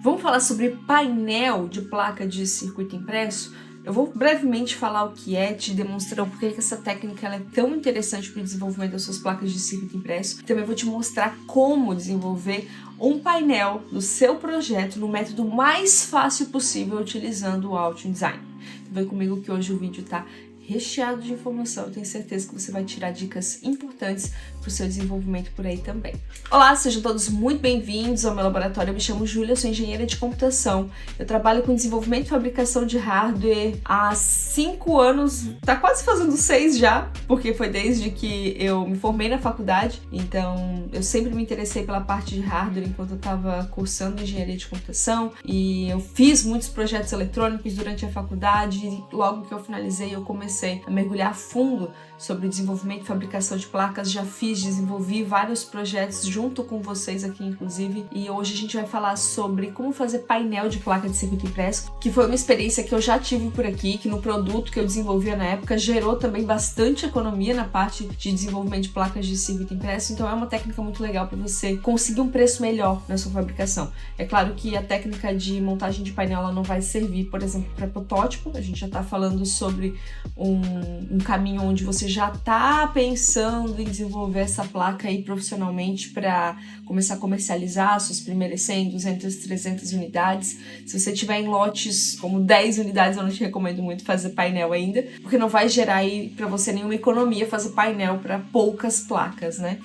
Vamos falar sobre painel de placa de circuito impresso? Eu vou brevemente falar o que é, te demonstrar por que essa técnica ela é tão interessante para o desenvolvimento das suas placas de circuito impresso. Também vou te mostrar como desenvolver um painel do seu projeto no método mais fácil possível utilizando o Altium Design. Então vem comigo que hoje o vídeo está recheado de informação. Eu tenho certeza que você vai tirar dicas importantes para o seu desenvolvimento por aí também. Olá, sejam todos muito bem-vindos ao meu laboratório. Eu me chamo Júlia, sou engenheira de computação. Eu trabalho com desenvolvimento e fabricação de hardware há 5 anos, tá quase fazendo 6 já, porque foi desde que eu me formei na faculdade. Então, eu sempre me interessei pela parte de hardware enquanto eu estava cursando engenharia de computação e eu fiz muitos projetos eletrônicos durante a faculdade e logo que eu finalizei eu comecei a mergulhar a fundo sobre o desenvolvimento e fabricação de placas. Já desenvolvi vários projetos junto com vocês aqui, inclusive, e hoje a gente vai falar sobre como fazer painel de placa de circuito impresso, que foi uma experiência que eu já tive por aqui, que no produto que eu desenvolvia na época gerou também bastante economia na parte de desenvolvimento de placas de circuito impresso, então é uma técnica muito legal para você conseguir um preço melhor na sua fabricação. É claro que a técnica de montagem de painel ela não vai servir, por exemplo, para protótipo. A gente já está falando sobre um caminho onde você já está pensando em desenvolver essa placa aí profissionalmente para começar a comercializar suas primeiras 100, 200, 300 unidades. Se você tiver em lotes como 10 unidades, eu não te recomendo muito fazer painel ainda, porque não vai gerar aí para você nenhuma economia fazer painel para poucas placas, né?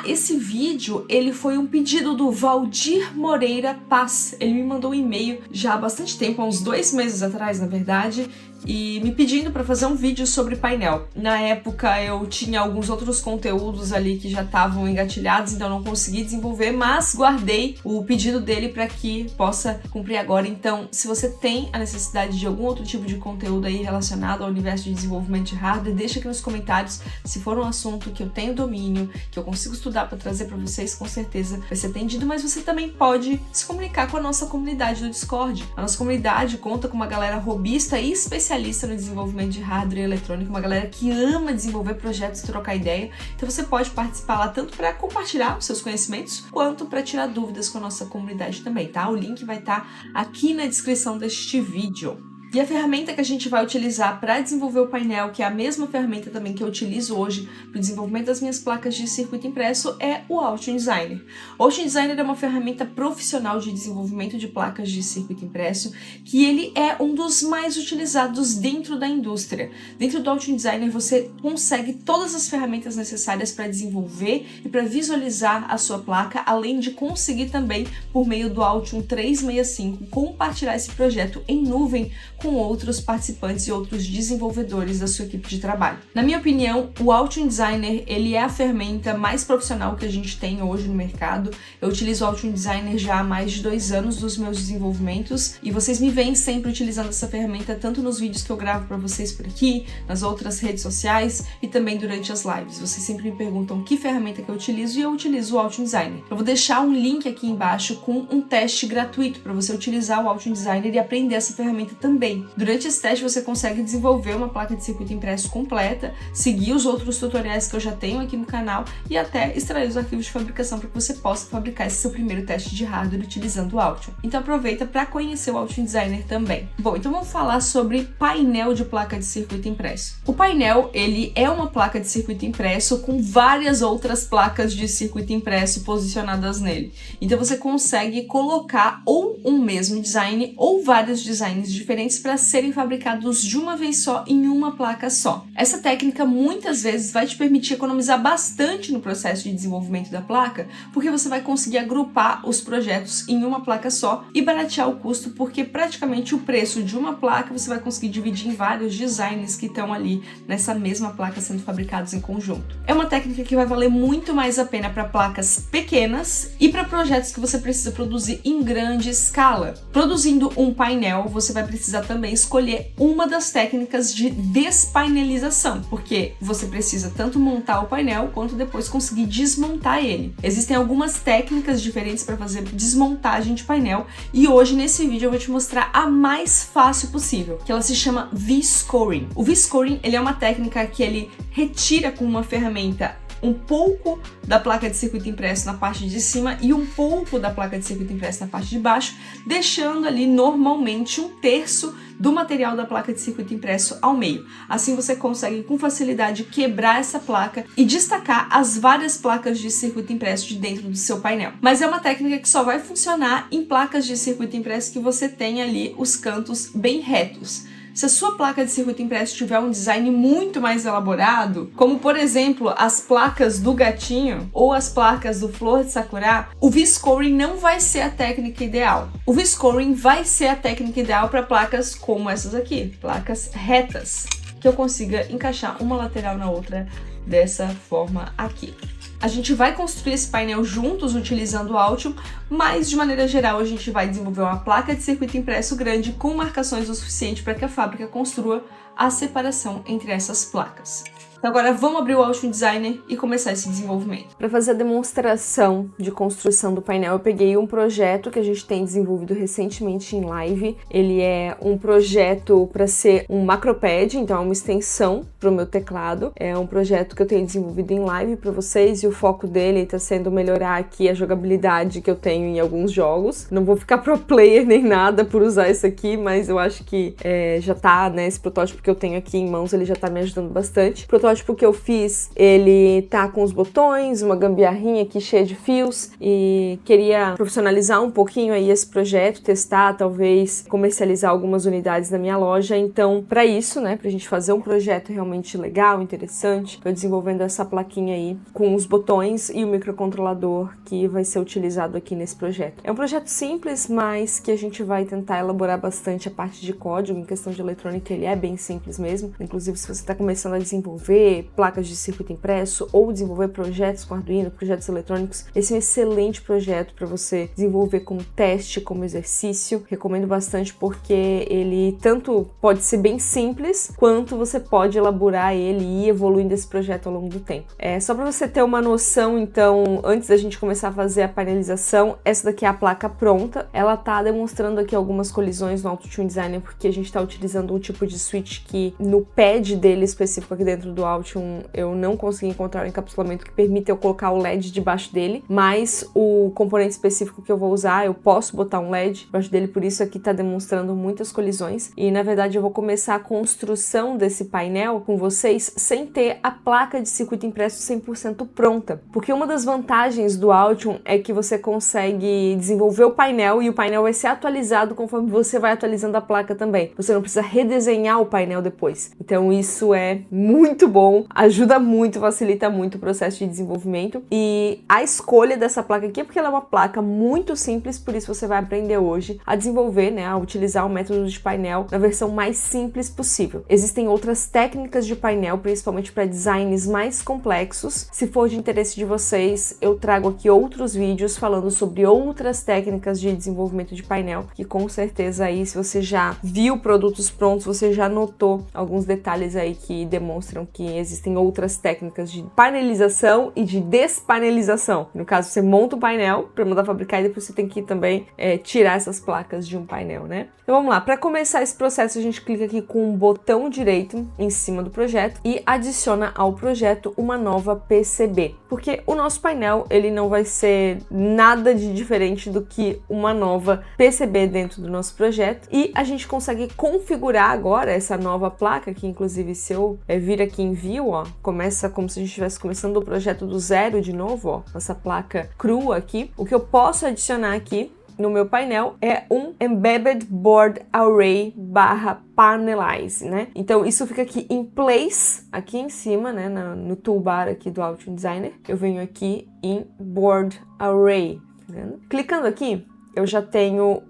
Esse vídeo, ele foi um pedido do Valdir Moreira Paz. Ele me mandou um e-mail já há bastante tempo, há uns 2 meses atrás, na verdade, e me pedindo para fazer um vídeo sobre painel. Na época eu tinha alguns outros conteúdos ali que já estavam engatilhados, então não consegui desenvolver, mas guardei o pedido dele para que possa cumprir agora. Então, se você tem a necessidade de algum outro tipo de conteúdo aí relacionado ao universo de desenvolvimento de hardware, deixa aqui nos comentários. Se for um assunto que eu tenho domínio, que eu consigo estudar para trazer para vocês, com certeza vai ser atendido, mas você também pode se comunicar com a nossa comunidade do Discord. A nossa comunidade conta com uma galera robista e especialista no desenvolvimento de hardware eletrônico, uma galera que ama desenvolver projetos e trocar ideia. Então você pode participar lá tanto para compartilhar os seus conhecimentos, quanto para tirar dúvidas com a nossa comunidade também, tá? O link vai estar aqui na descrição deste vídeo. E a ferramenta que a gente vai utilizar para desenvolver o painel, que é a mesma ferramenta também que eu utilizo hoje para o desenvolvimento das minhas placas de circuito impresso, é o Altium Designer. O Altium Designer é uma ferramenta profissional de desenvolvimento de placas de circuito impresso, que ele é um dos mais utilizados dentro da indústria. Dentro do Altium Designer você consegue todas as ferramentas necessárias para desenvolver e para visualizar a sua placa, além de conseguir também, por meio do Altium 365, compartilhar esse projeto em nuvem com outros participantes e outros desenvolvedores da sua equipe de trabalho. Na minha opinião, o Altium Designer ele é a ferramenta mais profissional que a gente tem hoje no mercado. Eu utilizo o Altium Designer já há mais de 2 anos dos meus desenvolvimentos e vocês me veem sempre utilizando essa ferramenta tanto nos vídeos que eu gravo para vocês por aqui, nas outras redes sociais e também durante as lives. Vocês sempre me perguntam que ferramenta que eu utilizo e eu utilizo o Altium Designer. Eu vou deixar um link aqui embaixo com um teste gratuito para você utilizar o Altium Designer e aprender essa ferramenta também. Durante esse teste você consegue desenvolver uma placa de circuito impresso completa, seguir os outros tutoriais que eu já tenho aqui no canal e até extrair os arquivos de fabricação para que você possa fabricar esse seu primeiro teste de hardware utilizando o Altium. Então aproveita para conhecer o Altium Designer também. Bom, então vamos falar sobre painel de placa de circuito impresso. O painel, ele é uma placa de circuito impresso com várias outras placas de circuito impresso posicionadas nele. Então você consegue colocar ou um mesmo design ou vários designs diferentes para serem fabricados de uma vez só em uma placa só. Essa técnica muitas vezes vai te permitir economizar bastante no processo de desenvolvimento da placa, porque você vai conseguir agrupar os projetos em uma placa só e baratear o custo, porque praticamente o preço de uma placa você vai conseguir dividir em vários designs que estão ali nessa mesma placa sendo fabricados em conjunto. É uma técnica que vai valer muito mais a pena para placas pequenas e para projetos que você precisa produzir em grande escala. Produzindo um painel, você vai precisar também escolher uma das técnicas de despainelização, porque você precisa tanto montar o painel quanto depois conseguir desmontar ele. Existem algumas técnicas diferentes para fazer desmontagem de painel e hoje nesse vídeo eu vou te mostrar a mais fácil possível, que ela se chama V-Scoring. O V-Scoring ele é uma técnica que ele retira com uma ferramenta um pouco da placa de circuito impresso na parte de cima e um pouco da placa de circuito impresso na parte de baixo, deixando ali normalmente 1/3 do material da placa de circuito impresso ao meio. Assim você consegue com facilidade quebrar essa placa e destacar as várias placas de circuito impresso de dentro do seu painel. Mas é uma técnica que só vai funcionar em placas de circuito impresso que você tem ali os cantos bem retos. Se a sua placa de circuito impresso tiver um design muito mais elaborado, como por exemplo as placas do gatinho ou as placas do Flor de Sakura, o V-Scoring não vai ser a técnica ideal. O V-Scoring vai ser a técnica ideal para placas como essas aqui, placas retas, que eu consiga encaixar uma lateral na outra dessa forma aqui. A gente vai construir esse painel juntos utilizando o Altium, mas de maneira geral a gente vai desenvolver uma placa de circuito impresso grande com marcações o suficiente para que a fábrica construa a separação entre essas placas. Então agora vamos abrir o Altium Designer e começar esse desenvolvimento. Para fazer a demonstração de construção do painel, eu peguei um projeto que a gente tem desenvolvido recentemente em live. Ele é um projeto para ser um macropad, então é uma extensão para o meu teclado. É um projeto que eu tenho desenvolvido em live para vocês e o foco dele está sendo melhorar aqui a jogabilidade que eu tenho em alguns jogos. Não vou ficar pro player nem nada por usar isso aqui, mas eu acho que já tá, né, esse protótipo que eu tenho aqui em mãos, ele já tá me ajudando bastante. O protótipo que eu fiz, ele tá com os botões, uma gambiarrinha aqui cheia de fios e queria profissionalizar um pouquinho aí esse projeto, testar, talvez comercializar algumas unidades na minha loja. Então, para isso, né, pra gente fazer um projeto realmente legal, interessante, tô desenvolvendo essa plaquinha aí com os botões e o microcontrolador que vai ser utilizado aqui nesse projeto. É um projeto simples, mas que a gente vai tentar elaborar bastante a parte de código. Em questão de eletrônica, ele é bem simples mesmo. Inclusive, se você está começando a desenvolver placas de circuito impresso ou desenvolver projetos com Arduino, projetos eletrônicos, esse é um excelente projeto para você desenvolver como teste, como exercício. Recomendo bastante porque ele tanto pode ser bem simples, quanto você pode elaborar ele e ir evoluindo esse projeto ao longo do tempo. Só para você ter uma noção, então, antes da gente começar a fazer a painelização, essa daqui é a placa pronta. Ela tá demonstrando aqui algumas colisões no Altium Designer, porque a gente está utilizando um tipo de switch que no pad dele específico aqui dentro do Altium eu não consegui encontrar um encapsulamento que permita eu colocar o LED debaixo dele, mas o componente específico que eu vou usar, eu posso botar um LED debaixo dele, por isso aqui tá demonstrando muitas colisões. E na verdade eu vou começar a construção desse painel com vocês sem ter a placa de circuito impresso 100% pronta, porque uma das vantagens do Altium é que você consegue desenvolver o painel e o painel vai ser atualizado conforme você vai atualizando a placa também. Você não precisa redesenhar o painel depois. Então isso é muito bom, ajuda muito, facilita muito o processo de desenvolvimento. E a escolha dessa placa aqui é porque ela é uma placa muito simples, por isso você vai aprender hoje a desenvolver, né, a utilizar o método de painel na versão mais simples possível. Existem outras técnicas de painel, principalmente para designs mais complexos. Se for de interesse de vocês, eu trago aqui outros vídeos falando sobre outras técnicas de desenvolvimento de painel, que com certeza aí, se você já viu produtos prontos, você já notou alguns detalhes aí que demonstram que existem outras técnicas de painelização e de despainelização. No caso, você monta o painel para mandar fabricar e depois você tem que também tirar essas placas de um painel, né? Então vamos lá, para começar esse processo a gente clica aqui com o botão direito em cima do projeto e adiciona ao projeto uma nova PCB, porque o nosso painel ele não vai ser nada de diferente do que uma nova PCB dentro do nosso projeto, e a gente consegue configurar agora essa nova placa, que inclusive se eu vir aqui em View, ó, começa como se a gente estivesse começando o projeto do zero de novo, ó, essa placa crua aqui. O que eu posso adicionar aqui no meu painel é um Embedded Board Array /Panelize, né? Então isso fica aqui em Place, aqui em cima, né, no toolbar aqui do Altium Designer. Eu venho aqui em Board Array, tá vendo? Clicando aqui, eu já tenho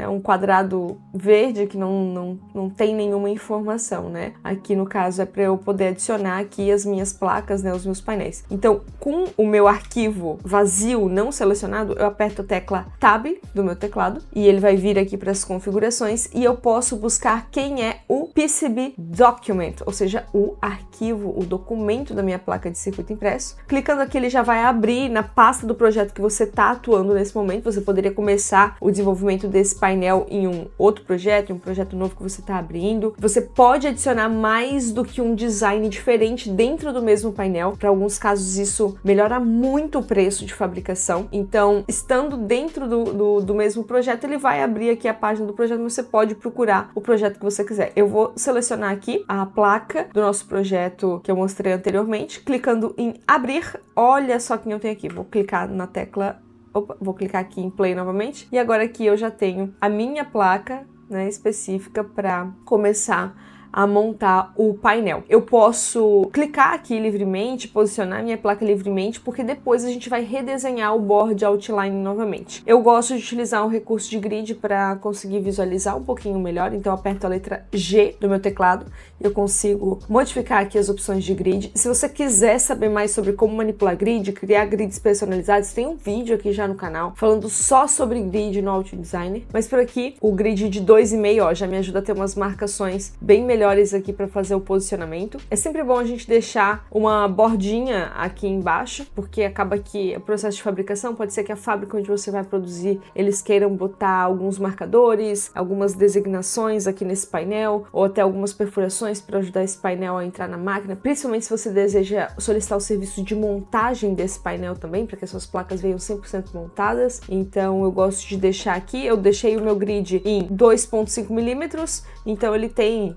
um quadrado verde que não tem nenhuma informação, né? Aqui no caso é para eu poder adicionar aqui as minhas placas, né, os meus painéis. Então, com o meu arquivo vazio, não selecionado, eu aperto a tecla Tab do meu teclado e ele vai vir aqui para as configurações e eu posso buscar quem é o PCB Document, ou seja, o arquivo, o documento da minha placa de circuito impresso. Clicando aqui, ele já vai abrir na pasta do projeto que você está atuando nesse momento. Você poderia começar o desenvolvimento desse painel em um outro projeto, em um projeto novo que você está abrindo. Você pode adicionar mais do que um design diferente dentro do mesmo painel. Para alguns casos, isso melhora muito o preço de fabricação. Então, estando dentro do mesmo projeto, ele vai abrir aqui a página do projeto, você pode procurar o projeto que você quiser. Eu vou selecionar aqui a placa do nosso projeto que eu mostrei anteriormente, clicando em abrir. Olha só quem eu tenho aqui. Vou clicar na tecla, vou clicar aqui em play novamente. E agora aqui eu já tenho a minha placa, né, específica para começar a montar o painel. Eu posso clicar aqui livremente, posicionar minha placa livremente, porque depois a gente vai redesenhar o board outline novamente. Eu gosto de utilizar um recurso de grid para conseguir visualizar um pouquinho melhor, então eu aperto a letra G do meu teclado e eu consigo modificar aqui as opções de grid. Se você quiser saber mais sobre como manipular grid, criar grids personalizados, tem um vídeo aqui já no canal falando só sobre grid no Auto Designer, mas por aqui o grid de 2,5, ó, já me ajuda a ter umas marcações bem melhores aqui para fazer o posicionamento. É sempre bom a gente deixar uma bordinha aqui embaixo, porque acaba que o processo de fabricação pode ser que a fábrica onde você vai produzir, eles queiram botar alguns marcadores, algumas designações aqui nesse painel, ou até algumas perfurações para ajudar esse painel a entrar na máquina, principalmente se você deseja solicitar o serviço de montagem desse painel também, para que as suas placas venham 100% montadas. Então eu gosto de deixar aqui, eu deixei o meu grid em 2,5 milímetros, então ele tem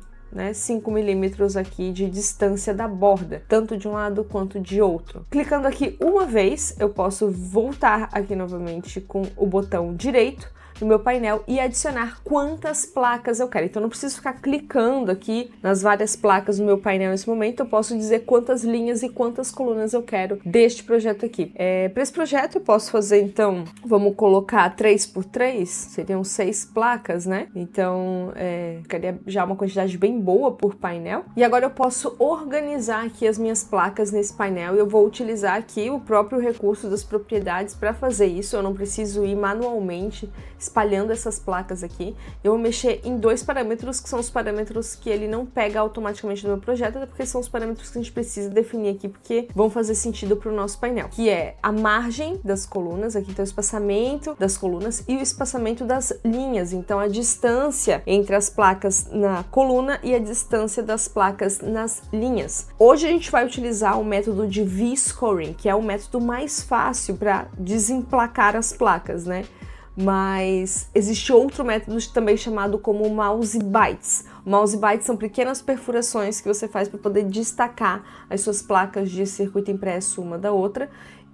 5 milímetros aqui de distância da borda, tanto de um lado quanto de outro. Clicando aqui uma vez, eu posso voltar aqui novamente com o botão direito no meu painel e adicionar quantas placas eu quero. Então, eu não preciso ficar clicando aqui nas várias placas no meu painel nesse momento. Eu posso dizer quantas linhas e quantas colunas eu quero deste projeto aqui. Para esse projeto, eu posso fazer, então, vamos colocar 3x3, seriam 6 placas, né? Então, ficaria já uma quantidade bem boa por painel. E agora eu posso organizar aqui as minhas placas nesse painel e eu vou utilizar aqui o próprio recurso das propriedades para fazer isso. Eu não preciso ir manualmente espalhando essas placas aqui. Eu vou mexer em 2 parâmetros, que são os parâmetros que ele não pega automaticamente no meu projeto, até porque são os parâmetros que a gente precisa definir aqui, porque vão fazer sentido para o nosso painel, que é a margem das colunas, aqui tem o espaçamento das colunas e o espaçamento das linhas, então a distância entre as placas na coluna e a distância das placas nas linhas. Hoje a gente vai utilizar o método de V-scoring, que é o método mais fácil para desemplacar as placas, né? Mas existe outro método também chamado como mouse bites. Mouse bites são pequenas perfurações que você faz para poder destacar as suas placas de circuito impresso uma da outra.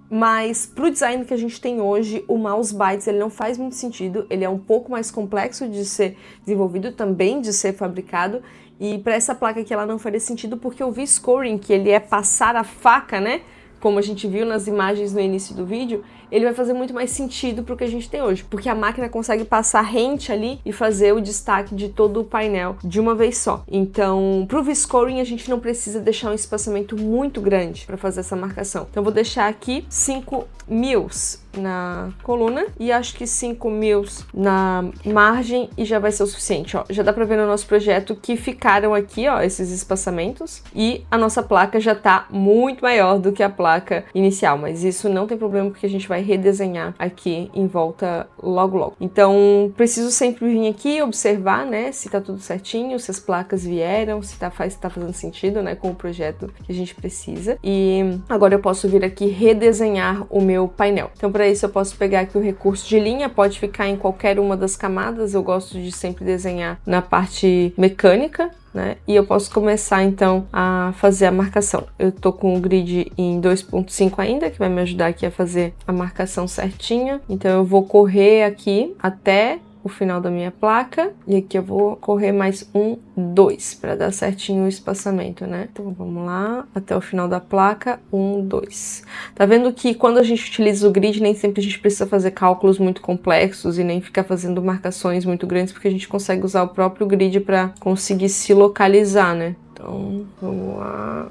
Mas para o design que a gente tem hoje, o mouse bites ele não faz muito sentido, ele é um pouco mais complexo de ser desenvolvido, também de ser fabricado. E para essa placa aqui ela não faria sentido porque o V-scoring, que ele é passar a faca, né? Como a gente viu nas imagens no início do vídeo, ele vai fazer muito mais sentido para o que a gente tem hoje, porque a máquina consegue passar rente ali e fazer o destaque de todo o painel de uma vez só. Então, para o V-scoring, a gente não precisa deixar um espaçamento muito grande para fazer essa marcação. Então, eu vou deixar aqui 5 mils na coluna e acho que 5 mils na margem e já vai ser o suficiente, ó. Já dá para ver no nosso projeto que ficaram aqui, ó, esses espaçamentos e a nossa placa já tá muito maior do que a placa inicial, mas isso não tem problema porque a gente vai redesenhar aqui em volta logo logo. Então, preciso sempre vir aqui observar, né, se tá tudo certinho, se as placas vieram, se tá fazendo sentido, né, com o projeto que a gente precisa. E agora eu posso vir aqui redesenhar o meu painel. Então, para isso eu posso pegar aqui o recurso de linha, pode ficar em qualquer uma das camadas, eu gosto de sempre desenhar na parte mecânica, né? E eu posso começar então a fazer a marcação. Eu tô com o grid em 2.5 ainda, que vai me ajudar aqui a fazer a marcação certinha. Então eu vou correr aqui até o final da minha placa e aqui eu vou correr mais 2 para dar certinho o espaçamento, né? Então vamos lá, até o final da placa, 2. Tá vendo que quando a gente utiliza o grid, nem sempre a gente precisa fazer cálculos muito complexos e nem ficar fazendo marcações muito grandes, porque a gente consegue usar o próprio grid para conseguir se localizar, né? Então, vamos lá,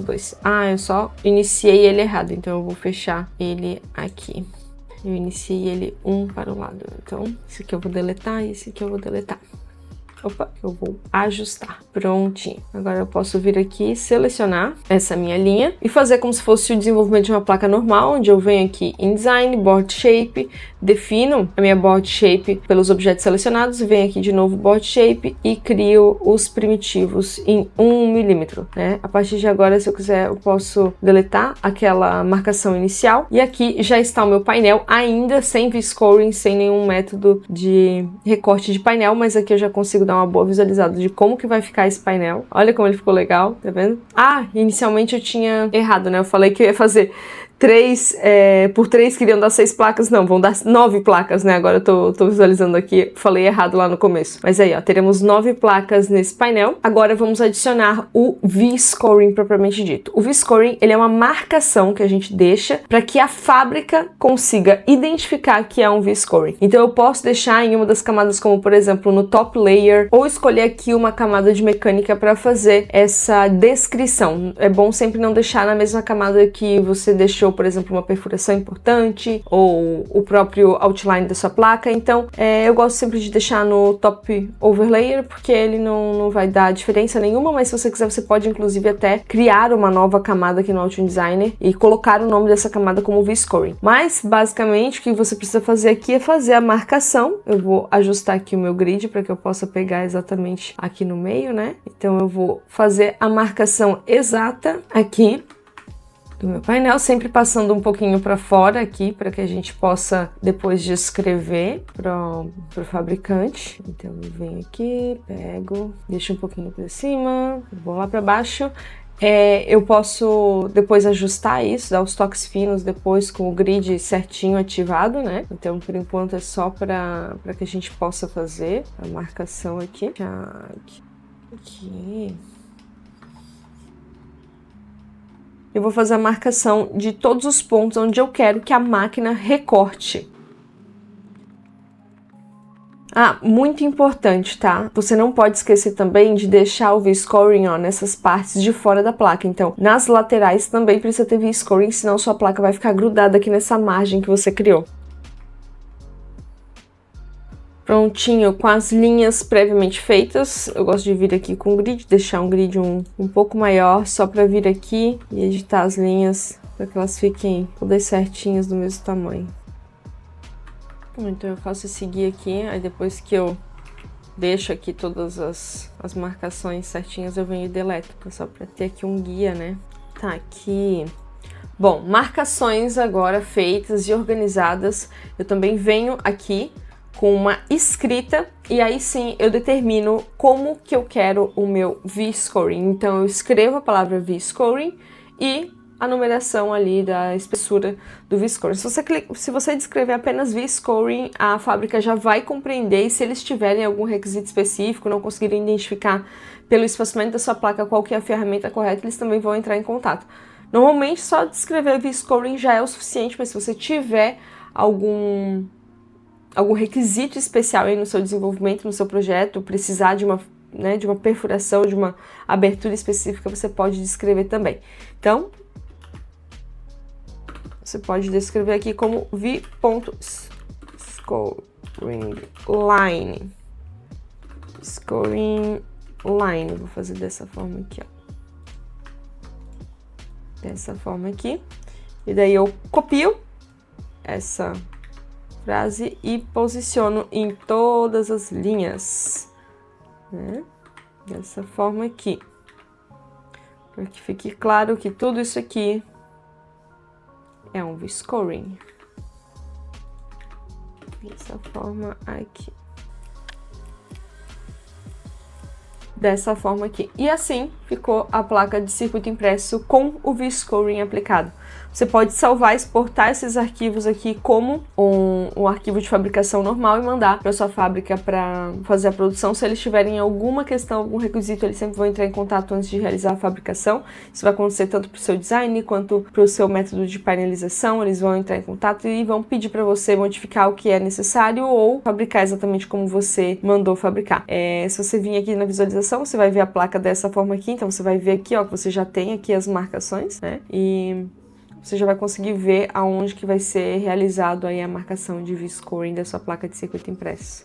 2. Eu só iniciei ele errado, então eu vou fechar ele aqui. Eu iniciei ele para o lado, então esse aqui eu vou deletar e esse aqui eu vou deletar. Opa, eu vou ajustar. Prontinho. Agora eu posso vir aqui, selecionar essa minha linha e fazer como se fosse o desenvolvimento de uma placa normal, onde eu venho aqui em Design, Board Shape, defino a minha Board Shape pelos objetos selecionados, venho aqui de novo Board Shape e crio os primitivos em 1 milímetro, né? A partir de agora, se eu quiser, eu posso deletar aquela marcação inicial e aqui já está o meu painel, ainda sem V-Scoring, sem nenhum método de recorte de painel, mas aqui eu já consigo dar uma boa visualizada de como que vai ficar esse painel. Olha como ele ficou legal, tá vendo? Ah, inicialmente eu tinha errado, né? Eu falei que eu ia fazer 3 por 3 queriam dar 6 placas, não, vão dar 9 placas, né? Agora eu tô visualizando aqui, falei errado lá no começo. Mas aí, ó, teremos 9 placas nesse painel. Agora vamos adicionar o V-Scoring propriamente dito. O V-Scoring, ele é uma marcação que a gente deixa para que a fábrica consiga identificar que é um V-Scoring. Então eu posso deixar em uma das camadas, como por exemplo no top layer, ou escolher aqui uma camada de mecânica para fazer essa descrição. É bom sempre não deixar na mesma camada que você deixou, por exemplo, uma perfuração importante ou o próprio outline da sua placa. Então, eu gosto sempre de deixar no top overlayer, porque ele não vai dar diferença nenhuma, mas se você quiser, você pode inclusive até criar uma nova camada aqui no Altium Designer e colocar o nome dessa camada como V-Scoring. Mas, basicamente, o que você precisa fazer aqui é fazer a marcação. Eu vou ajustar aqui o meu grid para que eu possa pegar exatamente aqui no meio, né? Então, eu vou fazer a marcação exata aqui do meu painel, sempre passando um pouquinho para fora aqui, para que a gente possa depois descrever pro fabricante. Então eu venho aqui, pego, deixo um pouquinho para cima, vou lá para baixo. Eu posso depois ajustar isso, dar os toques finos depois com o grid certinho ativado, né? Então, por enquanto, é só para que a gente possa fazer a marcação aqui. Aqui. Eu vou fazer a marcação de todos os pontos onde eu quero que a máquina recorte. Ah, muito importante, tá? Você não pode esquecer também de deixar o V-Scoring, ó, nessas partes de fora da placa. Então, nas laterais também precisa ter V-Scoring, senão sua placa vai ficar grudada aqui nessa margem que você criou. Prontinho, com as linhas previamente feitas, eu gosto de vir aqui com o grid, deixar um grid um pouco maior, só para vir aqui e editar as linhas, para que elas fiquem todas certinhas do mesmo tamanho. Então eu faço esse guia aqui, aí depois que eu deixo aqui todas as marcações certinhas, eu venho e deleto, só para ter aqui um guia, né? Tá aqui. Bom, marcações agora feitas e organizadas, eu também venho aqui com uma escrita, e aí sim eu determino como que eu quero o meu V-Scoring. Então eu escrevo a palavra V-Scoring e a numeração ali da espessura do V-Scoring. Se você descrever apenas V-Scoring, a fábrica já vai compreender, e se eles tiverem algum requisito específico, não conseguirem identificar pelo espaçamento da sua placa qual que é a ferramenta correta, eles também vão entrar em contato. Normalmente só descrever V-Scoring já é o suficiente, mas se você tiver algum requisito especial aí no seu desenvolvimento, no seu projeto, precisar de uma perfuração, de uma abertura específica, você pode descrever também. Então, você pode descrever aqui como v.scoring line. Scoring line. Vou fazer dessa forma aqui, ó. Dessa forma aqui. E daí eu copio essa frase e posiciono em todas as linhas, né? Dessa forma aqui, para que fique claro que tudo isso aqui é um V-Scoring. Dessa forma aqui. Dessa forma aqui. E assim ficou a placa de circuito impresso com o V-Scoring aplicado. Você pode salvar e exportar esses arquivos aqui como um arquivo de fabricação normal e mandar para sua fábrica para fazer a produção. Se eles tiverem alguma questão, algum requisito, eles sempre vão entrar em contato antes de realizar a fabricação. Isso vai acontecer tanto para o seu design quanto para o seu método de painelização. Eles vão entrar em contato e vão pedir para você modificar o que é necessário ou fabricar exatamente como você mandou fabricar. Se você vir aqui na visualização, você vai ver a placa dessa forma aqui. Então você vai ver aqui, ó, que você já tem aqui as marcações, né? E você já vai conseguir ver aonde que vai ser realizado aí a marcação de V-Scoring da sua placa de circuito impresso.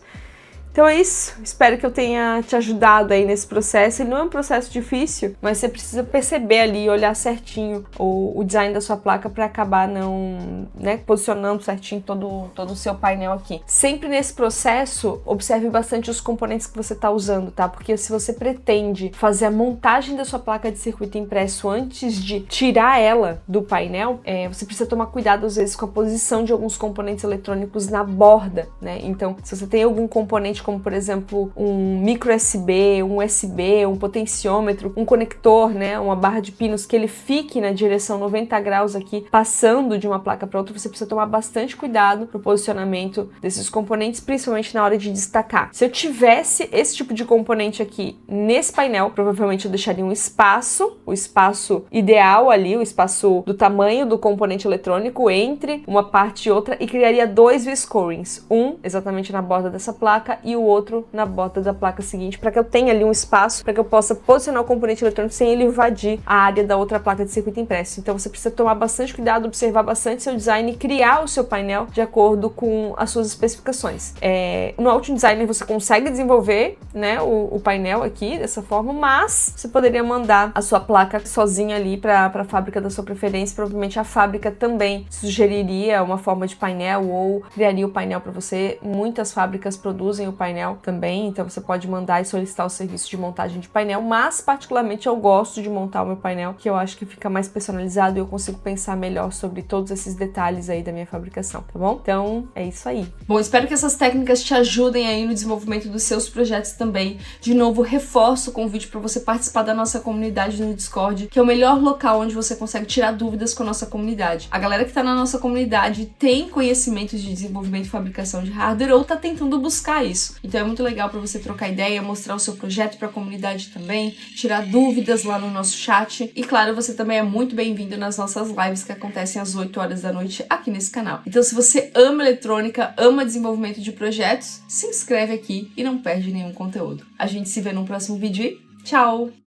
Então é isso, espero que eu tenha te ajudado aí nesse processo. Ele não é um processo difícil, mas você precisa perceber ali, olhar certinho o design da sua placa para acabar não, né, posicionando certinho todo o seu painel aqui. Sempre nesse processo, observe bastante os componentes que você está usando, tá? Porque se você pretende fazer a montagem da sua placa de circuito impresso antes de tirar ela do painel, você precisa tomar cuidado às vezes com a posição de alguns componentes eletrônicos na borda, né? Então, se você tem algum componente como, por exemplo, um micro USB, um USB, um potenciômetro, um conector, né, uma barra de pinos, que ele fique na direção 90 graus aqui, passando de uma placa para outra, você precisa tomar bastante cuidado no posicionamento desses componentes, principalmente na hora de destacar. Se eu tivesse esse tipo de componente aqui nesse painel, provavelmente eu deixaria um espaço, o espaço ideal ali, o espaço do tamanho do componente eletrônico entre uma parte e outra, e criaria 2 V-scorings, um exatamente na borda dessa placa e o outro na borda da placa seguinte, para que eu tenha ali um espaço para que eu possa posicionar o componente eletrônico sem ele invadir a área da outra placa de circuito impresso. Então você precisa tomar bastante cuidado, observar bastante seu design e criar o seu painel de acordo com as suas especificações. No Altium Designer você consegue desenvolver, né, o painel aqui dessa forma, mas você poderia mandar a sua placa sozinha ali para a fábrica da sua preferência. Provavelmente a fábrica também sugeriria uma forma de painel ou criaria o painel para você. Muitas fábricas produzem o painel também, então você pode mandar e solicitar o serviço de montagem de painel, mas particularmente eu gosto de montar o meu painel, que eu acho que fica mais personalizado e eu consigo pensar melhor sobre todos esses detalhes aí da minha fabricação, tá bom? Então é isso aí. Bom, espero que essas técnicas te ajudem aí no desenvolvimento dos seus projetos também. De novo, reforço o convite para você participar da nossa comunidade no Discord, que é o melhor local onde você consegue tirar dúvidas com a nossa comunidade. A galera que tá na nossa comunidade tem conhecimentos de desenvolvimento e fabricação de hardware ou tá tentando buscar isso. Então é muito legal para você trocar ideia, mostrar o seu projeto para a comunidade também, tirar dúvidas lá no nosso chat. E claro, você também é muito bem-vindo nas nossas lives que acontecem às 8 horas da noite aqui nesse canal. Então se você ama eletrônica, ama desenvolvimento de projetos, se inscreve aqui e não perde nenhum conteúdo. A gente se vê no próximo vídeo e tchau!